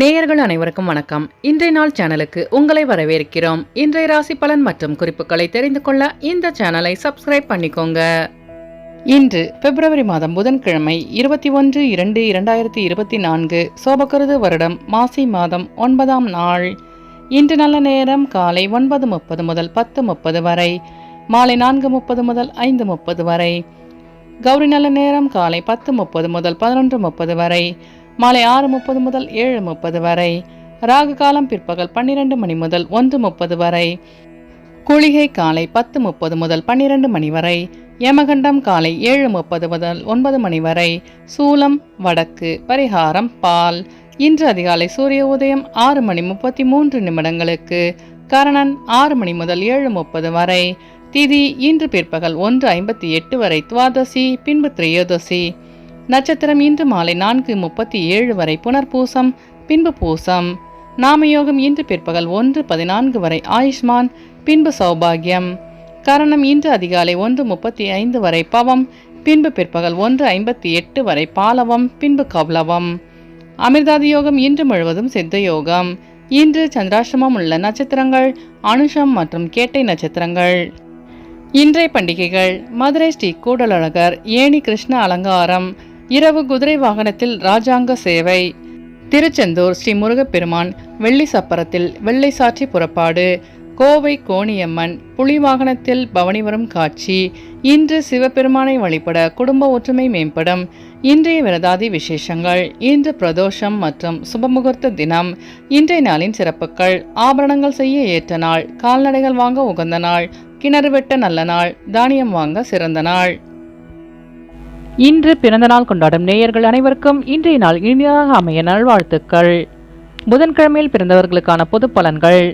நேயர்கள் அனைவருக்கும் வணக்கம். இன்றைய நாள் சேனலுக்கு உங்களை வரவேற்கிறோம். இன்றைய ராசி பலன் மற்றும் குறிப்புகளை தெரிந்து கொள்ள இந்த சேனலை சப்ஸ்கிரைப் பண்ணிக்கோங்க. இன்று பிப்ரவரி மாதம் புதன்கிழமை 21/2/2024 சோபகிருது வருடம் மாசி மாதம் 9ஆம் நாள். இன்று நல்ல நேரம் காலை 9:30 முதல் 10:30 வரை, மாலை 4:30 முதல் 5:30 வரை. கௌரி நல்ல நேரம் காலை 10:30 முதல் 11:30 வரை, மாலை 6:30 முதல் 7:30 வரை. ராகு காலம் பிற்பகல் 12 மணி முதல் 1:30 வரை. குளிகை காலை 10:30 முதல் 12 மணி வரை. யமகண்டம் காலை 7:30 முதல் 9 மணி வரை. சூலம் வடக்கு. பரிகாரம் பால். இன்று அதிகாலை சூரிய உதயம் 6:33 கரணன் 6 மணி முதல் 7:30 வரை. திதி இன்று பிற்பகல் 1:58 வரை துவாதசி, பின்பு திரையோதசி. நட்சத்திரம் இன்று மாலை 4:37 வரை புனர்பூசம், பின்பு பூசம். நாமயோகம் இன்று பிற்பகல் 1:14 வரை ஆயுஷ்மான், பின்பு சௌபாகியம். கரணம் இன்று அதிகாலை 1:35 வரை பவம், பின்பு பிற்பகல் 1:58 வரை பாலவம், பின்பு கௌலவம். அமிர்தாதி யோகம் இன்று முழுவதும் சித்த யோகம். இன்று சந்திராஷ்டமம் உள்ள நட்சத்திரங்கள் அனுஷம் மற்றும் கேட்டை நட்சத்திரங்கள். இன்றைய பண்டிகைகள்: மதுரை ஸ்ரீ கூடலழகர் ஏணி கிருஷ்ண அலங்காரம், இரவு குதிரை வாகனத்தில் ராஜாங்க சேவை. திருச்செந்தூர் ஸ்ரீ முருகப்பெருமான் வெள்ளி சப்பரத்தில் வெள்ளை சாற்றி புறப்பாடு. கோவை கோணியம்மன் புலி வாகனத்தில் பவனி வரும் காட்சி. இன்று சிவபெருமானை வழிபட குடும்ப ஒற்றுமை மேம்படும். இன்றைய விரதாதி விசேஷங்கள்: இன்று பிரதோஷம் மற்றும் சுபமுகூர்த்த தினம். இன்றைய நாளின் சிறப்புகள்: ஆபரணங்கள் செய்ய ஏற்ற நாள், கால்நடைகள் வாங்க உகந்த நாள், கிணறு வெட்ட நல்ல நாள், தானியம் வாங்க சிறந்த நாள். இன்று பிறந்த நாள் கொண்டாடும் நேயர்கள் அனைவருக்கும் இன்றைய நாள் இனிதாக அமைய நல்வாழ்த்துக்கள். புதன்கிழமையில் பிறந்தவர்களுக்கான பொது பலன்கள்.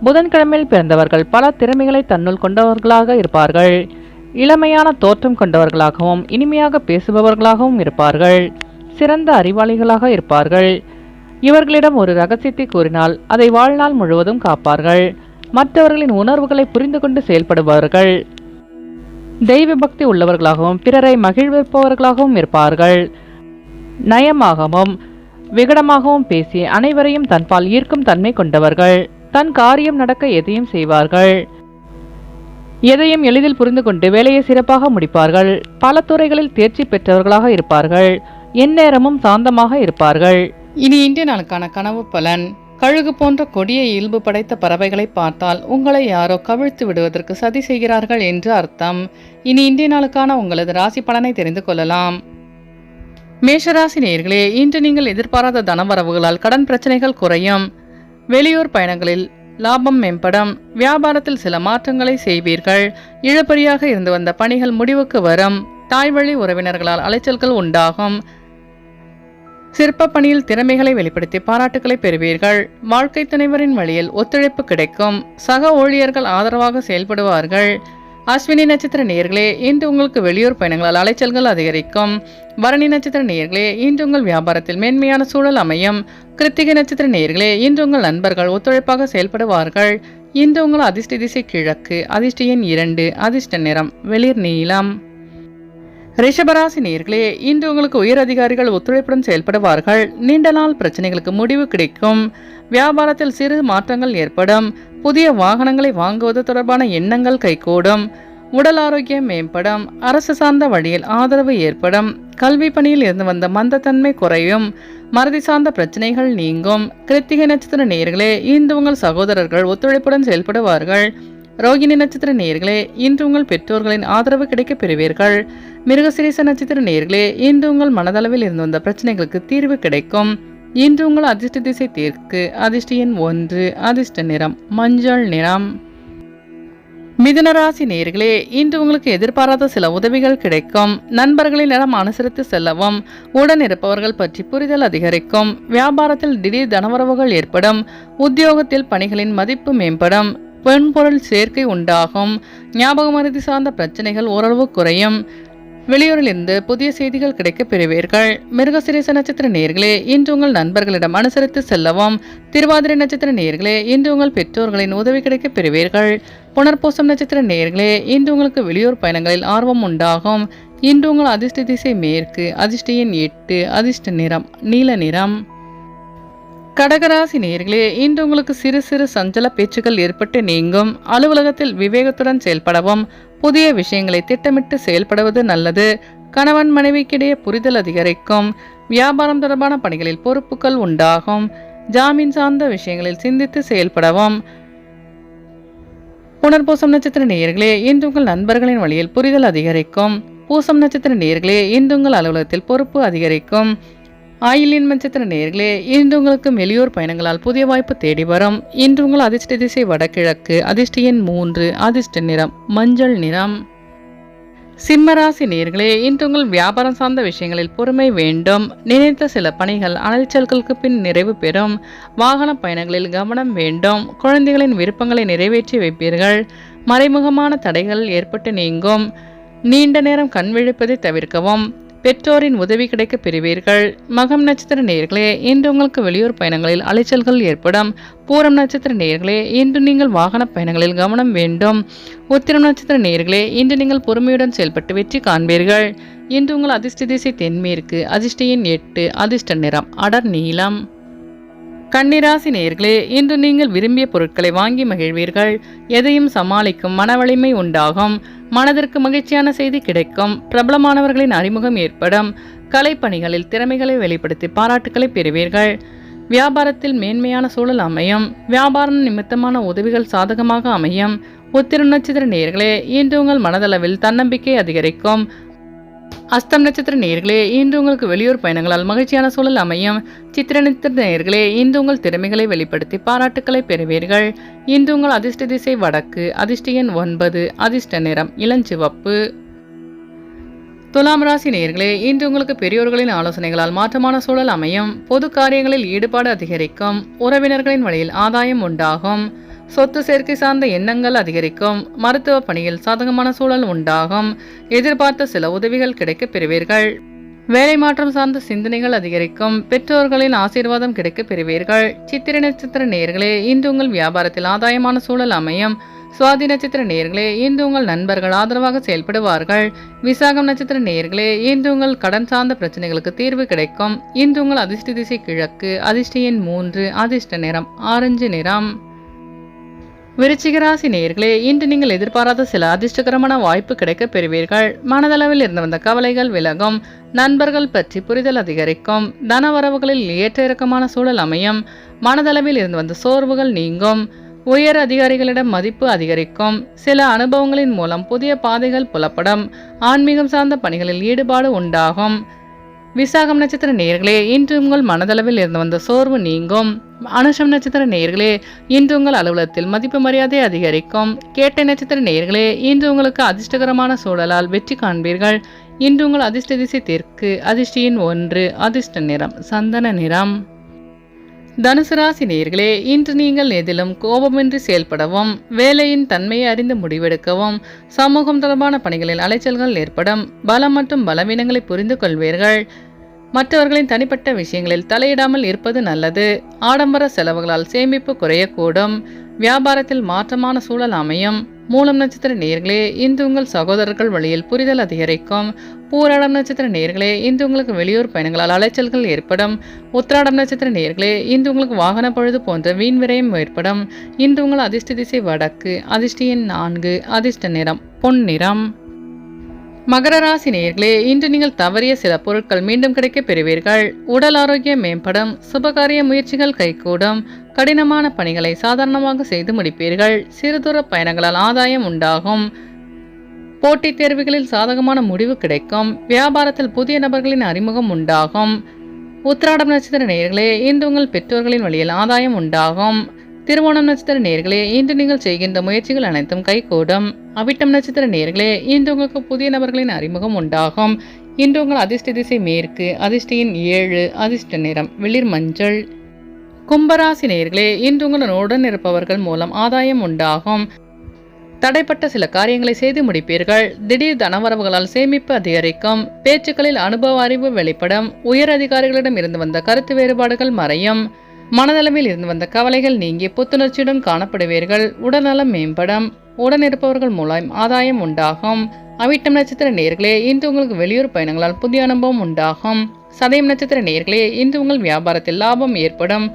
புதன்கிழமையில் பிறந்தவர்கள் பல திறமைகளை தன்னுள் கொண்டவர்களாக இருப்பார்கள். இளமையான தோற்றம் கொண்டவர்களாகவும் இனிமையாக பேசுபவர்களாகவும் இருப்பார்கள். சிறந்த அறிவாளிகளாக இருப்பார்கள். இவர்களிடம் ஒரு ரகசியத்தை கூறினால் அதை வாழ்நாள் முழுவதும் காப்பார்கள். மற்றவர்களின் உணர்வுகளை புரிந்து கொண்டு செயல்படுவார்கள். தெய்வ பக்தி உள்ளவர்களாகவும் பிறரை மகிழ்விப்பவர்களாகவும் இருப்பார்கள். நயமாகவும் விகடமாகவும் பேசி அனைவரையும் தன்பால் ஈர்க்கும் தன்மை கொண்டவர்கள். தன் காரியம் நடக்க எதையும் செய்வார்கள். எதையும் எளிதில் புரிந்து கொண்டு வேலையை சிறப்பாக முடிப்பார்கள். பல துறைகளில் தேர்ச்சி பெற்றவர்களாக இருப்பார்கள். எந்நேரமும் சாந்தமாக இருப்பார்கள். இனி இன்றைய நாளுக்கான கனவு பலன். கழுகு போன்ற கொடிய இயல்பு படைத்த பறவைகளை பார்த்தால் உங்களை யாரோ கவிழ்த்து விடுவதற்கு சதி செய்கிறார்கள் என்று அர்த்தம். இனி இன்றைய நாளுக்கான உங்களது ராசி பலனை தெரிந்து கொள்ளலாம். மேஷராசி நேயர்களே, இன்று நீங்கள் எதிர்பாராத தனவரவுகளால் கடன் பிரச்சனைகள் குறையும். வெளியூர் பயணங்களில் லாபம் மேம்படும். வியாபாரத்தில் சில மாற்றங்களை செய்வீர்கள். இழுபறியாக இருந்து வந்த பணிகள் முடிவுக்கு வரும். தாய்வழி உறவினர்களால் அலைச்சல்கள் உண்டாகும். சிற்ப பணியில் திறமைகளை வெளிப்படுத்தி பாராட்டுகளை பெறுவீர்கள். வாழ்க்கை துணைவரின் வழியில் ஒத்துழைப்பு கிடைக்கும். சக ஊழியர்கள் ஆதரவாக செயல்படுவார்கள். அஸ்வினி நட்சத்திர நேயர்களே, இன்று உங்களுக்கு வெளியூர் பயணங்களால் அலைச்சல்கள் அதிகரிக்கும். பரணி நட்சத்திர நேயர்களே, இன்று உங்கள் வியாபாரத்தில் மேன்மையான சூழல் அமையும். கிருத்திகை நட்சத்திர நேயர்களே, இன்று உங்கள் நண்பர்கள் ஒத்துழைப்பாக செயல்படுவார்கள். இன்று உங்கள் அதிர்ஷ்ட திசை கிழக்கு. அதிர்ஷ்ட எண் 2. அதிர்ஷ்ட நிறம் வெளிர் நீலம். ரிஷபராசி நேயர்களே, இன்று உங்களுக்கு உயர் அதிகாரிகள் ஒத்துழைப்புடன் செயல்படுவார்கள். நீண்ட நாள் பிரச்சனைகளுக்கு முடிவு கிடைக்கும். வியாபாரத்தில் சிறு மாற்றங்கள் ஏற்படும். புதிய வாகனங்களை வாங்குவது தொடர்பான எண்ணங்கள் கைகூடும். உடல் ஆரோக்கியம் மேம்படும். அரசு சார்ந்த வழியில் ஆதரவு ஏற்படும். கல்வி பணியில் இருந்து வந்த மந்தத்தன்மை குறையும். மறதி சார்ந்த பிரச்சனைகள் நீங்கும். கிருத்திகை நட்சத்திர நேயர்களே, இன்று உங்கள் சகோதரர்கள் ஒத்துழைப்புடன் செயல்படுவார்கள். ரோகிணி நட்சத்திர நேயர்களே, இன்று உங்கள் பெற்றோர்களின் ஆதரவு கிடைக்க பெறுவீர்கள். மிருகசிரீச நட்சத்திர நேயர்களே, இன்று உங்கள் மனதளவில் இருந்து வந்த பிரச்சனைகளுக்கு தீர்வு கிடைக்கும். இன்று உங்கள் அதிர்ஷ்ட திசை தெற்கு. அதிர்ஷ்ட எண் 1. அதிர்ஷ்ட நிறம் மஞ்சள் நிறம். மிதுனராசி நேயர்களே, இன்று உங்களுக்கு எதிர்பாராத சில உதவிகள் கிடைக்கும். நண்பர்களிடம் அனுசரித்து செல்லவும். உடன் இருப்பவர்கள் பற்றி புரிதல் அதிகரிக்கும். வியாபாரத்தில் திடீர் தனவரவுகள் ஏற்படும். உத்தியோகத்தில் பணிகளின் மதிப்பு மேம்படும். பெண்பொருள் சேர்க்கை உண்டாகும். ஞாபக மருதி சார்ந்த பிரச்சனைகள் ஓரளவு குறையும். வெளியூரில் இருந்து புதிய செய்திகள் கிடைக்க பெறுவீர்கள். மிருகசிரீச நட்சத்திர நேயர்களே, இன்று உங்கள் நண்பர்களிடம் அனுசரித்து செல்லவும். திருவாதிரை நட்சத்திர நேயர்களே, இன்று உங்கள் பெற்றோர்களின் உதவி கிடைக்க பெறுவீர்கள். புனர்பூசம் நட்சத்திர நேயர்களே, இன்று உங்களுக்கு வெளியூர் பயணங்களில் ஆர்வம் உண்டாகும். இன்று உங்கள் அதிர்ஷ்ட திசை மேற்கு. அதிர்ஷ்ட எண் 8. அதிர்ஷ்ட நிறம் நீல நிறம். கடகராசி நேயர்களே, இன்று உங்களுக்கு சிறு சிறு சஞ்சல பேச்சுக்கள் ஏற்பட்டு நீங்கும். அலுவலகத்தில் விவேகத்துடன் செயல்படவும் புதிய விஷயங்களை திட்டமிட்டு செயல்படுவது நல்லது. கணவன் மனைவிக்கிடையே புரிதல் அதிகரிக்கும். வியாபாரம் தொடர்பான பணிகளில் பொறுப்புகள் உண்டாகும். ஜாமீன் சார்ந்த விஷயங்களில் சிந்தித்து செயல்படவும். புனர்பூசம் நட்சத்திர நேயர்களே, இன்று உங்கள் நண்பர்களின் வழியில் புரிதல் அதிகரிக்கும். பூசம் நட்சத்திர நேயர்களே, இன்று உங்கள் அலுவலகத்தில் பொறுப்பு அதிகரிக்கும். ஆயில்யம் நட்சத்திர நேயர்களே, இன்று உங்களுக்கு வெளியூர் பயணங்களால் புதிய வாய்ப்பு தேடி வரும். இன்று உங்கள் அதிர்ஷ்ட திசை வடகிழக்கு. அதிர்ஷ்ட எண் 3. அதிர்ஷ்ட நிறம் மஞ்சள் நிறம். சிம்மராசி நேயர்களே, இன்று உங்கள் வியாபாரம் சார்ந்த விஷயங்களில் பொறுமை வேண்டும். நினைத்த சில பணிகள் அலைச்சல்களுக்கு பின் நிறைவு பெறும். வாகன பயணங்களில் கவனம் வேண்டும். குழந்தைகளின் விருப்பங்களை நிறைவேற்றி வைப்பீர்கள். மறைமுகமான தடைகள் ஏற்பட்டு நீங்கும். நீண்ட நேரம் கண் விழிப்பதை தவிர்க்கவும். பெற்றோரின் உதவி கிடைக்க பெறுவீர்கள். மகம் நட்சத்திர நேயர்களே, இன்று உங்களுக்கு வெளியூர் பயணங்களில் அலைச்சல்கள் ஏற்படும். பூரம் நட்சத்திர நேயர்களே, இன்று நீங்கள் வாகன பயணங்களில் கவனம் வேண்டும். உத்திரம் நட்சத்திர நேயர்களே, இன்று நீங்கள் பொறுமையுடன் செயல்பட்டு வெற்றி காண்பீர்கள். இன்று உங்கள் அதிர்ஷ்ட திசை தென்மேற்கு. அதிர்ஷ்ட எண் 8. அதிர்ஷ்ட நிறம் அடர் நீலம். கன்னிராசி நேயர்களே, இன்று நீங்கள் விரும்பிய பொருட்களை வாங்கி மகிழ்வீர்கள். எதையும் சமாளிக்கும் மனவலிமை உண்டாகும். மனதிற்கு மகிழ்ச்சியான செய்தி கிடைக்கும். பிரபலமானவர்களின் அறிமுகம் ஏற்படும். கலைப்பணிகளில் திறமைகளை வெளிப்படுத்தி பாராட்டுக்களை பெறுவீர்கள். வியாபாரத்தில் மேன்மையான சூழல் அமையும். வியாபாரம் நிமித்தமான உதவிகள் சாதகமாக அமையும். உத்திரம் நட்சத்திர நேயர்களே, இன்று உங்கள் மனதளவில் தன்னம்பிக்கை அதிகரிக்கும். அஸ்தம் நட்சத்திர நேயர்களே, இன்று உங்களுக்கு வெளியூர் பயணங்களால் மகிழ்ச்சியான சூழல் அமையும். சித்திர நட்சத்திர நேயர்களே, இன்று உங்கள் திறமைகளை வெளிப்படுத்தி பாராட்டுக்களை பெறுவீர்கள். இன்று உங்கள் அதிர்ஷ்ட திசை வடக்கு. அதிர்ஷ்ட எண் 9. அதிர்ஷ்ட நிறம் இளஞ்சிவப்பு. துலாம் ராசி நேயர்களே, இன்று உங்களுக்கு பெரியோர்களின் ஆலோசனைகளால் மாற்றமான சூழல் அமையும். பொது காரியங்களில் ஈடுபாடு அதிகரிக்கும். உறவினர்களின் வழியில் ஆதாயம் உண்டாகும். சொத்து சேர்க்கை சார்ந்த எண்ணங்கள் அதிகரிக்கும். மருத்துவ பணியில் சாதகமான சூழல் உண்டாகும். எதிர்பார்த்த சில உதவிகள் கிடைக்க பெறுவீர்கள். வேலை மாற்றம் சார்ந்த சிந்தனைகள் அதிகரிக்கும். பெற்றோர்களின் ஆசீர்வாதம் கிடைக்க பெறுவீர்கள். சித்திரை நட்சத்திர நேயர்களே, இன்று உங்கள் வியாபாரத்தில் ஆதாயமான சூழல் அமையும். சுவாதி நட்சத்திர நேயர்களே, இன்று உங்கள் நண்பர்கள் ஆதரவாக செயல்படுவார்கள். விசாகம் நட்சத்திர நேயர்களே, இன்று உங்கள் கடன் சார்ந்த பிரச்சனைகளுக்கு தீர்வு கிடைக்கும். இன்று உங்கள் அதிர்ஷ்ட திசை கிழக்கு. அதிர்ஷ்ட எண் 3. அதிர்ஷ்ட நிறம் ஆரஞ்சு நிறம். விருச்சிக ராசி நேயர்களே, இன்று நீங்கள் எதிர்பாராத சில அதிர்ஷ்டகரமான வாய்ப்பு கிடைக்க பெறுவீர்கள். மனதளவில் இருந்து வந்த கவலைகள் விலகும். நண்பர்கள் பற்றி புரிதல் அதிகரிக்கும். தன வரவுகளில் ஏற்ற இறக்கமான சூழல் அமையும். மனதளவில் இருந்து வந்த சோர்வுகள் நீங்கும். உயர் அதிகாரிகளிடம் மதிப்பு அதிகரிக்கும். சில அனுபவங்களின் மூலம் புதிய பாதைகள் புலப்படும். ஆன்மீகம் சார்ந்த பணிகளில் ஈடுபாடு உண்டாகும். விசாகம் நட்சத்திர நேயர்களே, இன்று உங்கள் மனதளவில் இருந்து வந்த சோர்வு நீங்கும். அனுஷம் நட்சத்திர நேயர்களே, இன்று உங்கள் அலுவலகத்தில் மதிப்பு மரியாதை அதிகரிக்கும். கேட்டை நட்சத்திர நேயர்களே, இன்று உங்களுக்கு அதிர்ஷ்டகரமான சூழலால் வெற்றி காண்பீர்கள். இன்று உங்கள் அதிர்ஷ்ட திசை தெற்கு. அதிர்ஷ்ட எண் 1. அதிர்ஷ்ட நிறம் சந்தன நிறம். தனுசு ராசி நேயர்களே, இன்று நீங்கள் எதிலும் கோபமின்றி செயல்படவும் வேலையின் தன்மையை அறிந்து முடிவெடுக்கவும் சமூகம் தொடர்பான பணிகளில் அலைச்சல்கள் ஏற்படும். பலம் மற்றும் பலவீனங்களை புரிந்து கொள்வீர்கள். மற்றவர்களின் தனிப்பட்ட விஷயங்களில் தலையிடாமல் இருப்பது நல்லது. ஆடம்பர செலவுகளால் சேமிப்பு குறையக்கூடும். வியாபாரத்தில் மாற்றமான சூழல் அமையும். மூலம் நட்சத்திர நேயர்களே, இன்று உங்கள் சகோதரர்கள் வழியில் புரிதல் அதிகரிக்கும். பூராடம் நட்சத்திர நேயர்களே, இன்று உங்களுக்கு வெளியூர் பயணங்களால் அலைச்சல்கள் ஏற்படும். உத்திராடம் நட்சத்திர நேயர்களே, இன்று உங்களுக்கு வாகன பழுது போன்ற வீண் விரயம் ஏற்படும். இன்று உங்கள் அதிர்ஷ்ட திசை வடக்கு. அதிர்ஷ்ட எண் 4. அதிர்ஷ்ட நிறம் பொன்னிறம். மகர ராசி நேயர்களே, இன்று நீங்கள் தவறிய சில பொருட்கள் மீண்டும் கிடைக்க பெறுவீர்கள். உடல் ஆரோக்கியம் மேம்படும். சுபகாரிய முயற்சிகள் கைகூடும். கடினமான பணிகளை சாதாரணமாக செய்து முடிப்பீர்கள். சிறுதூர பயணங்களால் ஆதாயம் உண்டாகும். போட்டித் தேர்வுகளில் சாதகமான முடிவு கிடைக்கும். வியாபாரத்தில் புதிய நபர்களின் அறிமுகம் உண்டாகும். உத்திராடம் நட்சத்திர நேயர்களே, இன்று உங்கள் பெற்றோர்களின் வழியில் ஆதாயம் உண்டாகும். திருவோணம் நட்சத்திர நேயர்களே, இன்று நீங்கள் செய்கின்ற முயற்சிகள் அனைத்தும் கைகூடும். அவிட்டம் நட்சத்திர நேயர்களே, இன்று உங்களுக்கு புதிய நபர்களின் அறிமுகம் உண்டாகும். இன்று உங்கள் அதிர்ஷ்ட திசை மேற்கு. அதிர்ஷ்ட எண் 7. அதிர்ஷ்ட நிறம் வெளிர் மஞ்சள். கும்பராசி நேயர்களே, இன்று உங்களுடன் இருப்பவர்கள் மூலம் ஆதாயம் உண்டாகும். தடைப்பட்ட சில காரியங்களை செய்து முடிப்பீர்கள். திடீர் தனவரவுகளால் சேமிப்பு அதிகரிக்கும். பேச்சுக்களில் அனுபவ அறிவு வெளிப்படும். உயர் அதிகாரிகளிடம் இருந்து வந்த கருத்து வேறுபாடுகள் மறையும். மனதளவில் இருந்து வந்த கவலைகள் நீங்கி புத்துணர்ச்சியுடன் காணப்படுவீர்கள். உடல்நலம் மேம்படும். உடன் இருப்பவர்கள் மூலம் ஆதாயம் உண்டாகும். அவிட்டம் நட்சத்திர நேயர்களே, இன்று உங்களுக்கு வெளியூர் பயணங்களால் புதிய அனுபவம் உண்டாகும். சதயம் நட்சத்திர நேயர்களே, இன்று உங்கள் வியாபாரத்தில் லாபம் ஏற்படும்.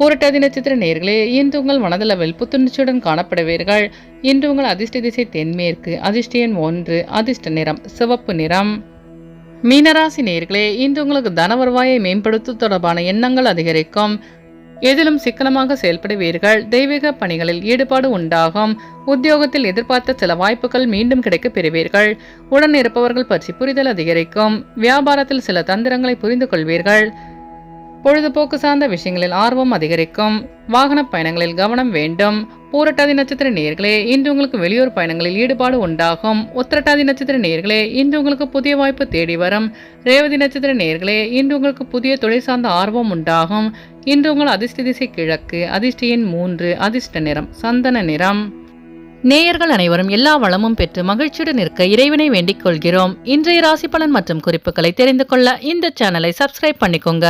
பூரட்டாதி நட்சத்திர நேயர்களே, இன்று உங்கள் மனதளவில் புத்துணர்ச்சியுடன் காணப்படுவீர்கள். இன்று உங்கள் அதிர்ஷ்ட திசை தென்மேற்கு, அதிர்ஷ்ட எண் 1, அதிர்ஷ்ட நிறம் சிவப்பு நிறம். மீனராசி நேயர்களே, இன்று உங்களுக்கு தன வருவாயை மேம்படுத்த தொடர்பான எண்ணங்கள் அதிகரிக்கும். எதிலும் சிக்கனமாக செயல்படுவீர்கள். தெய்வீக பணிகளில் ஈடுபாடு உண்டாகும். உத்தியோகத்தில் எதிர்பார்த்த சில வாய்ப்புகள் மீண்டும் கிடைக்க பெறுவீர்கள். உடன் இருப்பவர்கள் பற்றி புரிதல் அதிகரிக்கும். வியாபாரத்தில் சில தந்திரங்களை புரிந்து கொள்வீர்கள். பொழுதுபோக்கு சார்ந்த விஷயங்களில் ஆர்வம் அதிகரிக்கும். வாகன பயணங்களில் கவனம் வேண்டும். பூரட்டாதி நட்சத்திர நேயர்களே, இன்று உங்களுக்கு வெளியூர் பயணங்களில் ஈடுபாடு உண்டாகும். உத்திரட்டாதி நட்சத்திர நேயர்களே, இன்று உங்களுக்கு புதிய வாய்ப்பு தேடி வரும். ரேவதி நட்சத்திர நேயர்களே, இன்று உங்களுக்கு புதிய தொழில் சார்ந்த ஆர்வம் உண்டாகும். இன்று உங்கள் அதிர்ஷ்ட திசை கிழக்கு, அதிர்ஷ்ட எண் 3, அதிர்ஷ்ட நிறம் சந்தன நிறம். நேயர்கள் அனைவரும் எல்லா வளமும் பெற்று மகிழ்ச்சியுடன் இருக்க இறைவனை வேண்டிக் கொள்கிறோம். இன்றைய ராசி பலன் மற்றும் குறிப்புகளை தெரிந்து கொள்ள இந்த சேனலை சப்ஸ்கிரைப் பண்ணிக்கோங்க.